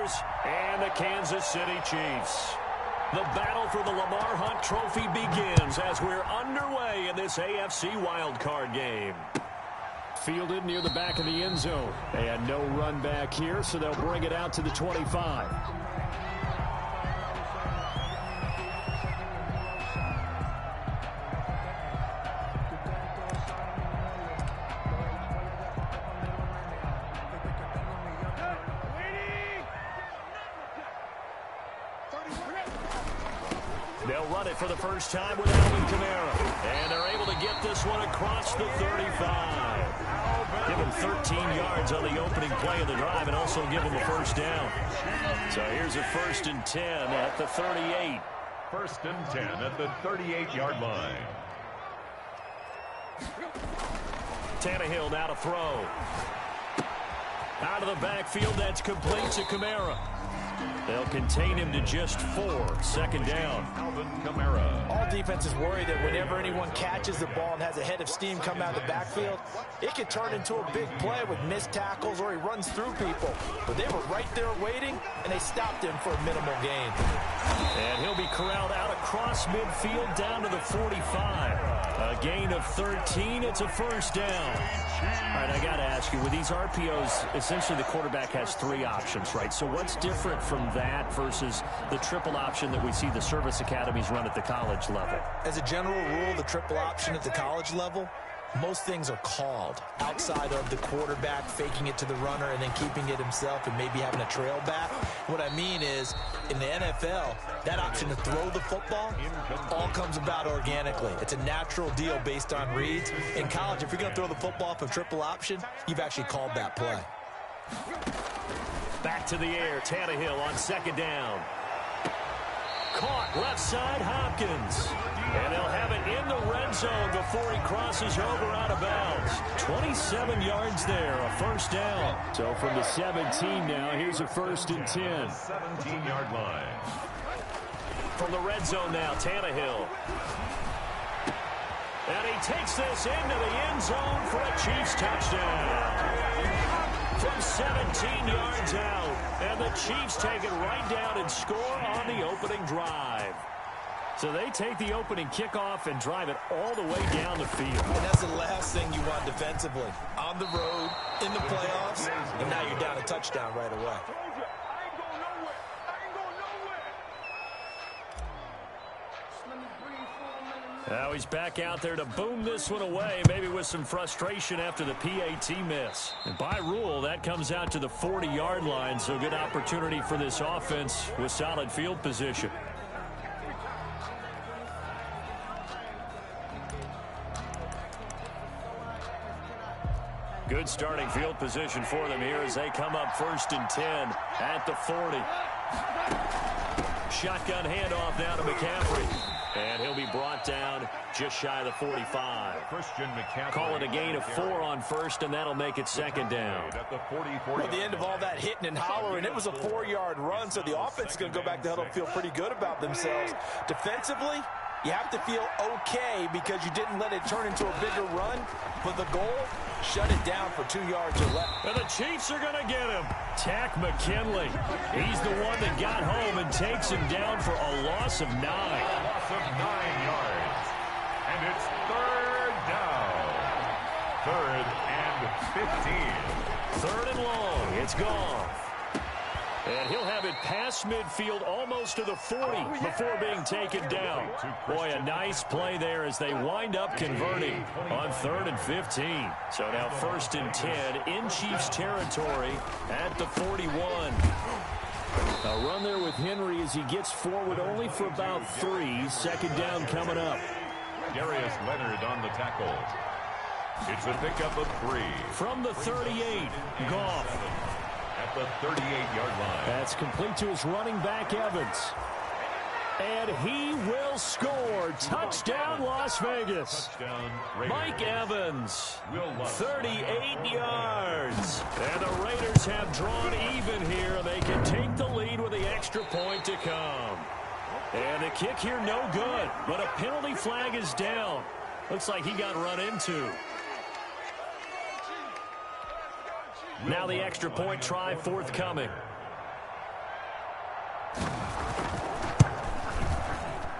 Raiders and the Kansas City Chiefs. The battle for the Lamar Hunt Trophy begins as we're underway in this AFC wildcard game. Fielded near the back of the end zone. They had no run back here, so they'll bring it out to the 25. They'll run it for the first time with Alvin Kamara. And they're able to get this one across the 35. Give him 13 yards on the opening play of the drive and also give him a first down. So here's a 1st and 10 at the 38. 1st and 10 at the 38-yard line. Tannehill now to throw. Out of the backfield, that's complete to Kamara. They'll contain him to just 4. 2nd down. Alvin Kamara. All defenses worry that whenever anyone catches the ball and has a head of steam come out of the backfield, it can turn into a big play with missed tackles or he runs through people. But they were right there waiting, and they stopped him for a minimal gain. And he'll be corralled out across midfield down to the 45. A gain of 13. It's a first down. All right, I got to ask you, with these RPOs, essentially the quarterback has 3 options, right? So what's different from that versus the triple option that we see the service academies run at the college level? As a general rule, the triple option at the college level, most things are called outside of the quarterback faking it to the runner and then keeping it himself and maybe having a trail back. What I mean is, in the NFL, that option to throw the football all comes about organically. It's a natural deal based on reads. In college, if you're going to throw the football off a triple option, you've actually called that play. Back to the air, Tannehill on 2nd down. Caught left side, Hopkins. And they'll have it in the red zone before he crosses over out of bounds. 27 yards there, a first down. So from the 17 now, here's a 1st and 10. 17-yard line. From the red zone now, Tannehill. And he takes this into the end zone for a Chiefs touchdown. From 17 yards out. And the Chiefs take it right down and score on the opening drive. So they take the opening kickoff and drive it all the way down the field. And that's the last thing you want defensively. On the road, in the playoffs, and now you're down a touchdown right away. Now he's back out there to boom this one away, maybe with some frustration after the PAT miss. And by rule, that comes out to the 40-yard line, so good opportunity for this offense with solid field position. Good starting field position for them here as they come up 1st and 10 at the 40. Shotgun handoff now to McCaffrey. And he'll be brought down just shy of the 45. Christian McCaffrey. Call it a gain of 4 on 1st, and that'll make it 2nd down. At the 44. Well, at the end of all that hitting and hollering, it was a 4-yard run, so the offense is going to go back to huddle and feel pretty good about themselves. Defensively, you have to feel okay because you didn't let it turn into a bigger run. But the goal, shut it down for 2 yards or less. And the Chiefs are going to get him. Takk McKinley. He's the one that got home and takes him down for a loss of 9. Loss of 9 yards. And it's 3rd down. 3rd and 15. 3rd and long. It's gone. And he'll have it past midfield almost to the 40 before being taken down. Boy, a nice play there as they wind up converting on 3rd and 15. So now 1st and 10 in Chiefs territory at the 41. A run there with Henry as he gets forward only for about 3. 2nd down coming up. Darius Leonard on the tackle. It's a pickup of 3. From the 38, Goff. At the 38-yard line. That's complete to his running back, Evans. And he will score. Touchdown, Las Vegas. Touchdown, Mike Evans, 38 yards. And the Raiders have drawn even here. They can take the lead with the extra point to come. And the kick here, no good. But a penalty flag is down. Looks like he got run into. Now the extra point try forthcoming.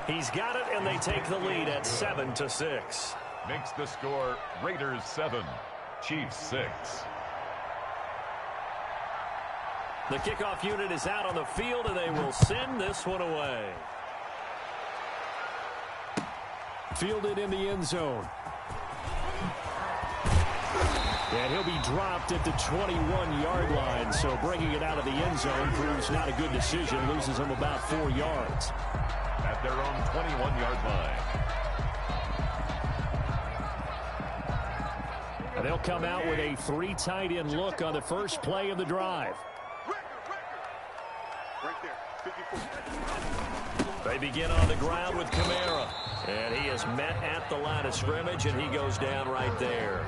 He's got it, and they take the lead at 7-6. Makes the score Raiders 7, Chiefs 6. The kickoff unit is out on the field, and they will send this one away. Fielded in the end zone. And he'll be dropped at the 21-yard line, so bringing it out of the end zone proves not a good decision. Loses him about 4 yards. At their own 21-yard line. And they'll come out with a 3 tight end look on the first play of the drive. They begin on the ground with Kamara. And he is met at the line of scrimmage, and he goes down right there.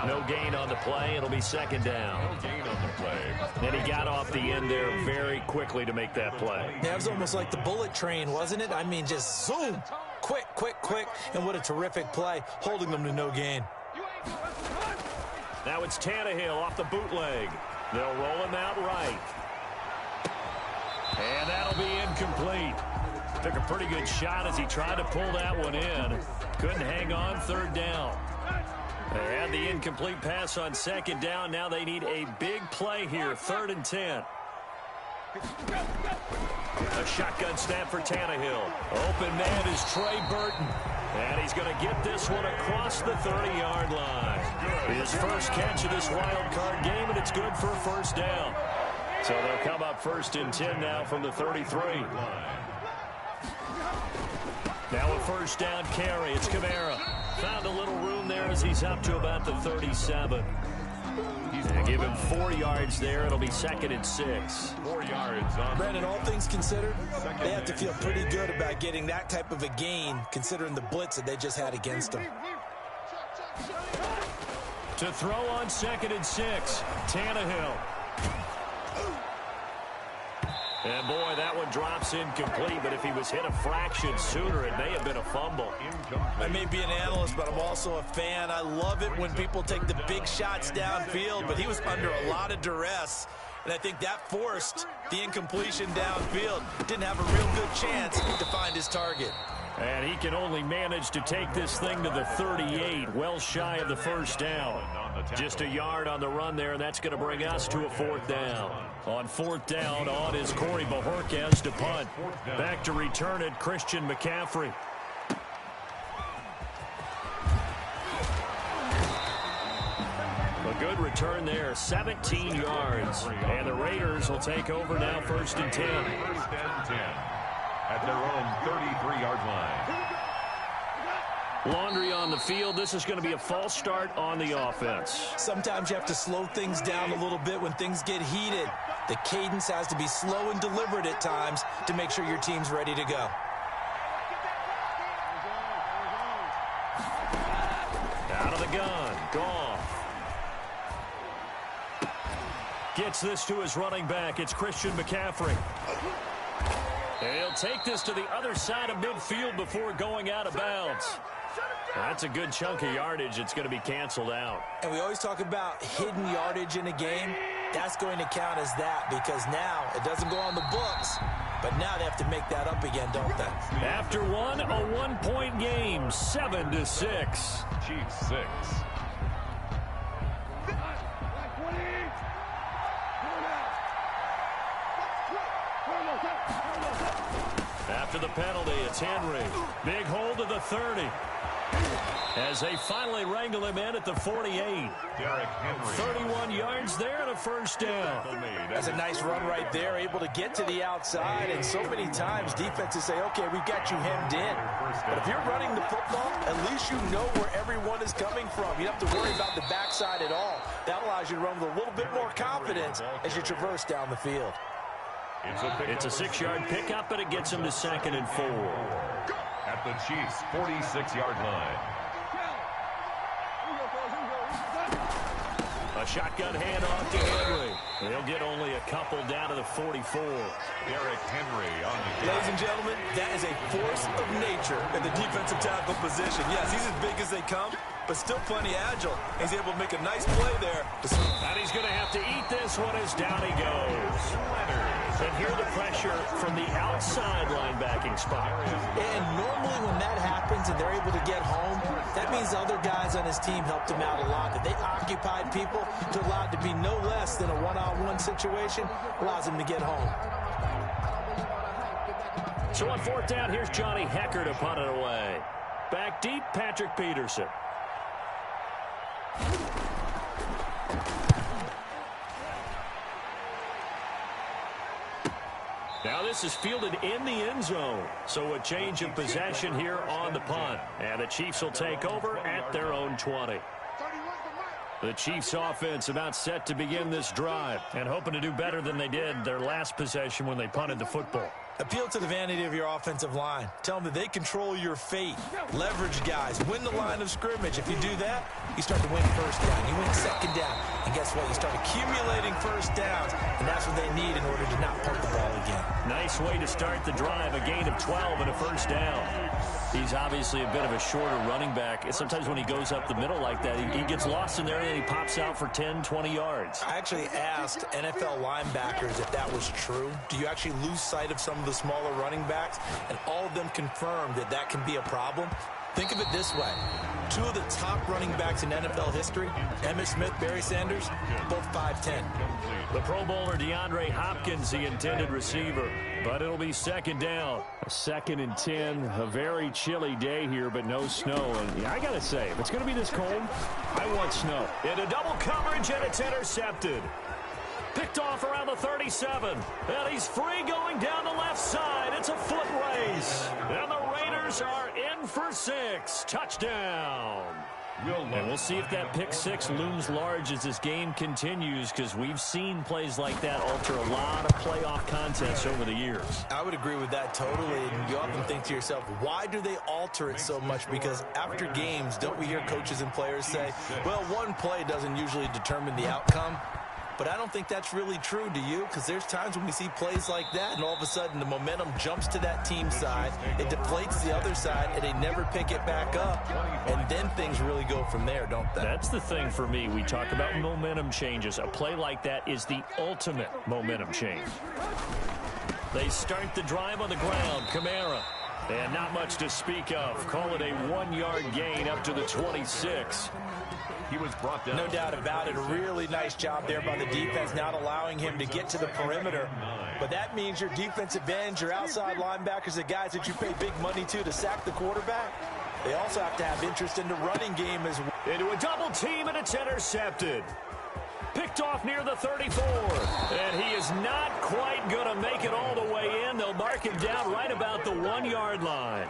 No gain on the play. It'll be second down. No gain on the play. And he got off the end there very quickly to make that play. Yeah, it was almost like the bullet train, wasn't it? I mean, just zoom. Quick, quick, quick. And what a terrific play, holding them to no gain. Now it's Tannehill off the bootleg. They'll roll him out right. And that'll be incomplete. Took a pretty good shot as he tried to pull that one in. Couldn't hang on, third down. They had the incomplete pass on second down. Now they need a big play here, 3rd and 10. A shotgun snap for Tannehill. Open man is Trey Burton. And he's going to get this one across the 30-yard line. His first catch of this wild card game, and it's good for a first down. So they'll come up 1st and 10 now from the 33. Now a first down carry. It's Kamara. Found a little room there as he's up to about the 37. They give him 4 yards there. It'll be 2nd and 6. 4 yards on. Brandon, all things considered, they have to feel pretty good about getting that type of a gain, considering the blitz that they just had against them. To throw on 2nd and 6, Tannehill. And, boy, that one drops incomplete, but if he was hit a fraction sooner, it may have been a fumble. I may be an analyst, but I'm also a fan. I love it when people take the big shots downfield, but he was under a lot of duress, and I think that forced the incompletion downfield. Didn't have a real good chance to find his target. And he can only manage to take this thing to the 38, well shy of the first down. Just a yard on the run there, and that's going to bring us to a 4th down. On 4th down, on is Corey Bojorquez to punt. Back to return it, Christian McCaffrey. A good return there, 17 yards. And the Raiders will take over now, 1st and 10. 1st and 10. At their own 33-yard line. Laundry on the field. This is going to be a false start on the offense. Sometimes you have to slow things down a little bit when things get heated. The cadence has to be slow and deliberate at times to make sure your team's ready to go. Out of the gun. Goff. Gets this to his running back. It's Christian McCaffrey. He'll take this to the other side of midfield before going out of bounds. That's a good chunk of yardage. It's going to be canceled out. And we always talk about hidden yardage in a game. That's going to count as that because now it doesn't go on the books, but now they have to make that up again, don't they? After one, a 1-point game, 7-6. Chiefs 6. After the penalty, it's Henry. Big hold of the 30. As they finally wrangle him in at the 48. Derrick Henry. 31 yards there and a first down. That's a nice run right there, able to get to the outside. And so many times defenses say, okay, we've got you hemmed in. But if you're running the football, at least you know where everyone is coming from. You don't have to worry about the backside at all. That allows you to run with a little bit more confidence as you traverse down the field. It's a 6-yard pickup, but it gets him to 2nd and 4. At the Chiefs' 46-yard line. A shotgun handoff to Henry. They'll get only a couple down to the 44. Derrick Henry on the kick. Ladies and gentlemen, that is a force of nature in the defensive tackle position. Yes, he's as big as they come, but still plenty agile. He's able to make a nice play there. And he's going to have to eat this one as down he goes. And And here the pressure from the outside linebacking spot. And normally when that happens and they're able to get home, that means other guys on his team helped him out a lot. That they occupied people to allow it to be no less than a one-on-one situation allows him to get home. So on fourth down, here's Johnny Hekker to punt it away. Back deep, Patrick Peterson. Now this is fielded in the end zone. So a change of possession here on the punt. And the Chiefs will take over at their own 20. The Chiefs offense about set to begin this drive and hoping to do better than they did their last possession when they punted the football. Appeal to the vanity of your offensive line. Tell them that they control your fate. Leverage guys. Win the line of scrimmage. If you do that, you start to win first down. You win second down. And guess what? You start accumulating first downs. And that's what they need in order to not punt the ball again. Nice way to start the drive. A gain of 12 and a first down. He's obviously a bit of a shorter running back. And sometimes when he goes up the middle like that, he gets lost in there and he pops out for 10, 20 yards. I actually asked NFL linebackers if that was true. Do you actually lose sight of some of the smaller running backs? And all of them confirmed that that can be a problem. Think of it this way. Two of the top running backs in NFL history, Emmitt Smith, Barry Sanders, both 5'10". The Pro Bowler DeAndre Hopkins, the intended receiver. But it'll be second down. A 2nd and 10. A very chilly day here, but no snow. And yeah, I got to say, if it's going to be this cold, I want snow. Into double coverage, and it's intercepted. Picked off around the 37. And he's free going down the left side. It's a foot race. And the Raiders are in for 6. Touchdown. And we'll see if that pick 6 looms large as this game continues, because we've seen plays like that alter a lot of playoff contests over the years. I would agree with that totally. And you often think to yourself, why do they alter it so much? Because after games, don't we hear coaches and players say, well, one play doesn't usually determine the outcome? But I don't think that's really true, do you? Because there's times when we see plays like that, and all of a sudden the momentum jumps to that team side, it deflates the other side, and they never pick it back up. And then things really go from there, don't they? That's the thing for me. We talk about momentum changes. A play like that is the ultimate momentum change. They start the drive on the ground. Kamara. And not much to speak of. Call it a 1-yard gain up to the 26. He was brought down. No doubt about it. A really nice job there by the defense, not allowing him to get to the perimeter. But that means your defensive ends, your outside linebackers, the guys that you pay big money to sack the quarterback, they also have to have interest in the running game as well. Into a double team, and it's intercepted. Picked off near the 34. And he is not quite going to make it all the way in. They'll mark him down right about the 1-yard line.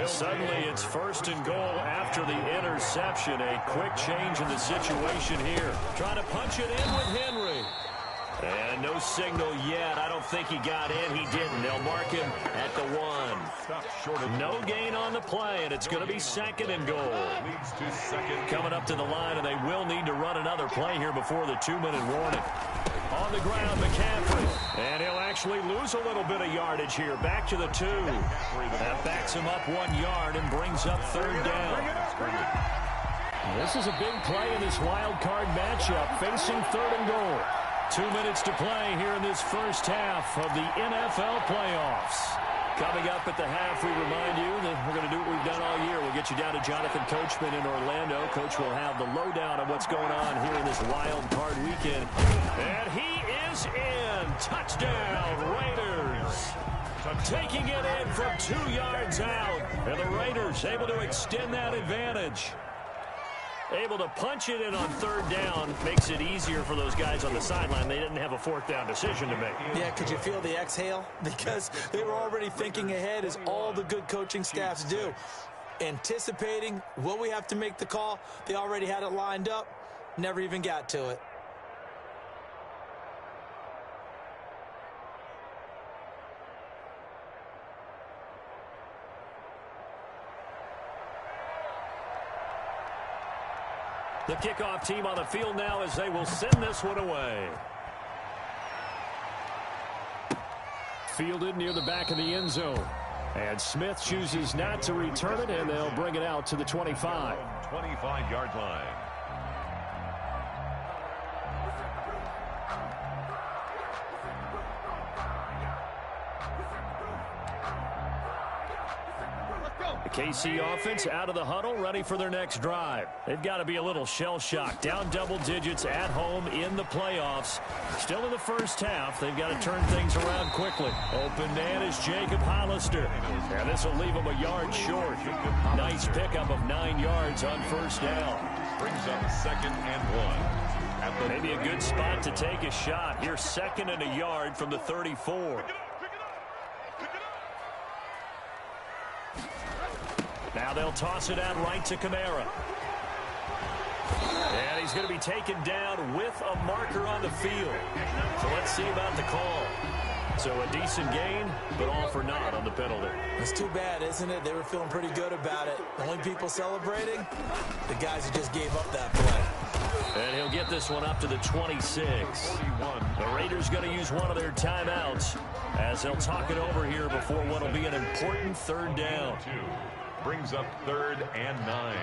Suddenly it's 1st and goal after the interception. A quick change in the situation here. Trying to punch it in with Henry. And no signal yet. I don't think he got in. He didn't. They'll mark him at the 1. No gain on the play, and it's going to be 2nd and goal. Coming up to the line, and they will need to run another play here before the 2-minute warning. On the ground, McCaffrey. And he'll actually lose a little bit of yardage here. Back to the 2. That backs him up 1 yard and brings up 3rd down. This is a big play in this wild card matchup, facing 3rd and goal. 2 minutes to play here in this first half of the NFL playoffs. Coming up at the half, we remind you that we're going to do what we've done all year. We'll get you down to Jonathan Coachman in Orlando. Coach will have the lowdown on what's going on here in this wild card weekend. And he is in. Touchdown, Raiders. Taking it in from 2 yards out. And the Raiders able to extend that advantage. Able to punch it in on 3rd down makes it easier for those guys on the sideline. They didn't have a 4th down decision to make. Yeah, could you feel the exhale? Because they were already thinking ahead, as all the good coaching staffs do. Anticipating, will we have to make the call? They already had it lined up, never even got to it. The kickoff team on the field now as they will send this one away. Fielded near the back of the end zone. And Smith chooses not to return it, and they'll bring it out to the 25. 25-yard line. The KC offense out of the huddle, ready for their next drive. They've got to be a little shell-shocked. Down double digits at home in the playoffs. Still in the first half. They've got to turn things around quickly. Open man is Jacob Hollister. And this will leave him a yard short. Nice pickup of 9 yards on first down. Brings up 2nd and 1. Maybe a good spot to take a shot. Here, 2nd and a yard from the 34. Now they'll toss it out right to Kamara. And he's going to be taken down with a marker on the field. So let's see about the call. So a decent gain, but all for naught on the penalty. It's too bad, isn't it? They were feeling pretty good about it. The only people celebrating, the guys who just gave up that play. And he'll get this one up to the 26. 41. The Raiders going to use one of their timeouts as they'll talk it over here before what will be an important 3rd down. Brings up 3rd and 9.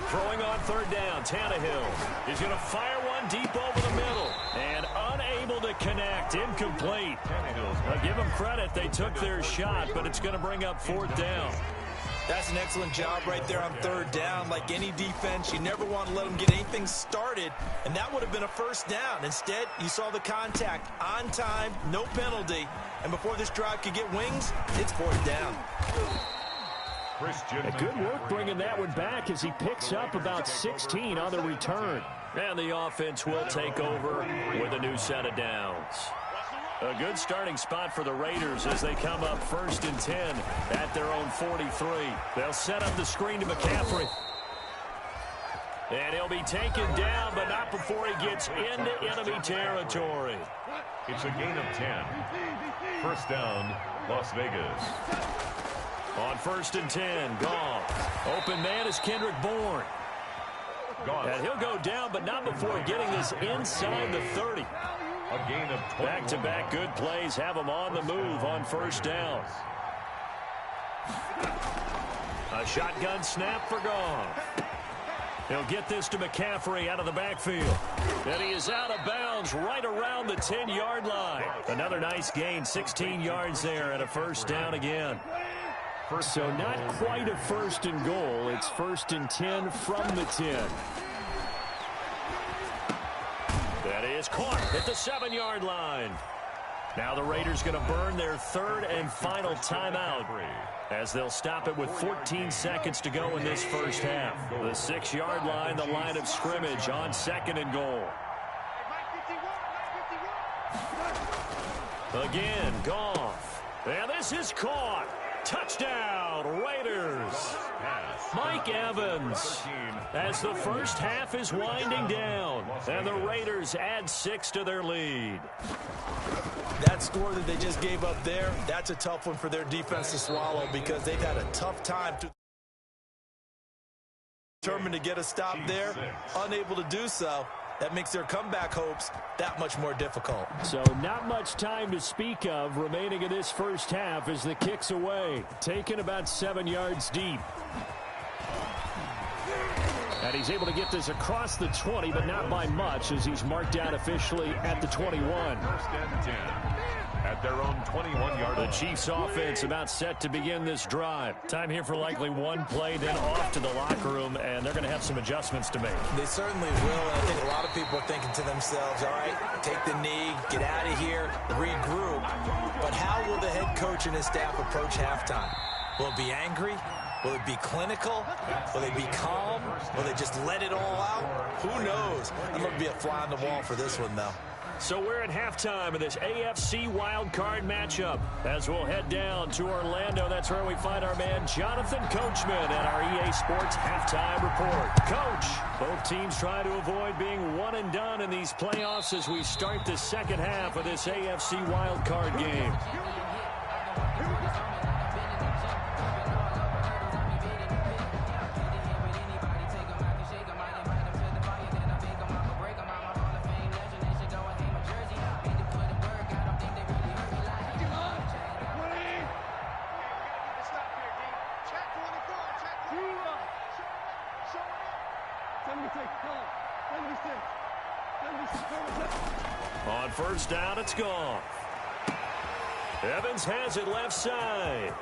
Throwing on 3rd down, Tannehill. He's going to fire one deep over the middle. And unable to connect, incomplete. I'll give them credit, they took their shot, but it's going to bring up 4th down. That's an excellent job right there on 3rd down. Like any defense, you never want to let them get anything started, and that would have been a 1st down. Instead, you saw the contact on time, no penalty, and before this drive could get wings, it's 4th down. Good work bringing that one back as he picks up about 16 on the return. And the offense will take over with a new set of downs. A good starting spot for the Raiders as they come up 1st and 10 at their own 43. They'll set up the screen to McCaffrey. And he'll be taken down, but not before he gets into enemy territory. It's a gain of 10. 1st down, Las Vegas. On 1st and 10, Goff. Open man is Kendrick Bourne. And he'll go down, but not before getting this inside the 30. A gain of 20. Back-to-back good plays have him on the move on 1st down. A shotgun snap for Goff. He'll get this to McCaffrey out of the backfield. And he is out of bounds right around the 10-yard line. Another nice gain, 16 yards there, and a 1st down again. So not quite a 1st and goal. It's 1st and 10 from the 10. That is caught at the 7-yard line. Now the Raiders going to burn their 3rd and final timeout as they'll stop it with 14 seconds to go in this 1st half. The 6-yard line, the line of scrimmage on 2nd and goal. Again, Goff. And this is caught. Touchdown, Raiders. Mike Evans as the 1st half is winding down. And the Raiders add 6 to their lead. That score that they just gave up there, that's a tough one for their defense to swallow because they've had a tough time determined to get a stop there, unable to do so. That makes their comeback hopes that much more difficult. So not much time to speak of remaining in this 1st half as the kick's away. Taken about 7 yards deep. And he's able to get this across the 20, but not by much as he's marked out officially at the 21. 1st and 10 at their own 21-yard line. The Chiefs offense about set to begin this drive. Time here for likely one play, then off to the locker room, and they're going to have some adjustments to make. They certainly will, and I think a lot of people are thinking to themselves, all right, take the knee, get out of here, regroup. But how will the head coach and his staff approach halftime? Will it be angry? Will it be clinical? Will they be calm? Will they just let it all out? Who knows? I'd love to be a fly on the wall for this one, though. So we're at halftime of this AFC wildcard matchup. As we'll head down to Orlando, that's where we find our man Jonathan Coachman at our EA Sports Halftime Report. Coach, both teams try to avoid being one and done in these playoffs as we start the 2nd half of this AFC wildcard game. On 1st down, it's Goff. Evans has it left side.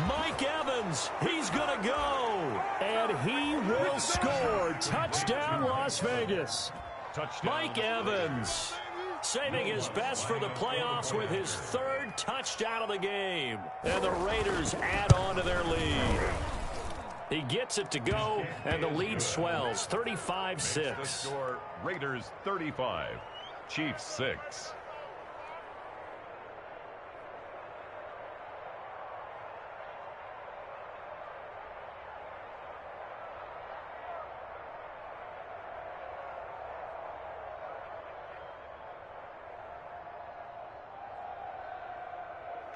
Mike Evans, he's going to go. And he will score. Touchdown, Las Vegas. Touchdown. Mike Evans saving his best for the playoffs with his third touchdown of the game. And the Raiders add on to their lead. He gets it to go, and the lead swells, 35-6. The score, Raiders 35, Chiefs 6.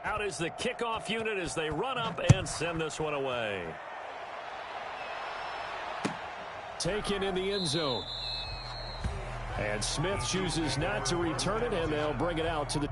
Out is the kickoff unit as they run up and send this one away. Taken in the end zone. And Smith chooses not to return it, and they'll bring it out to the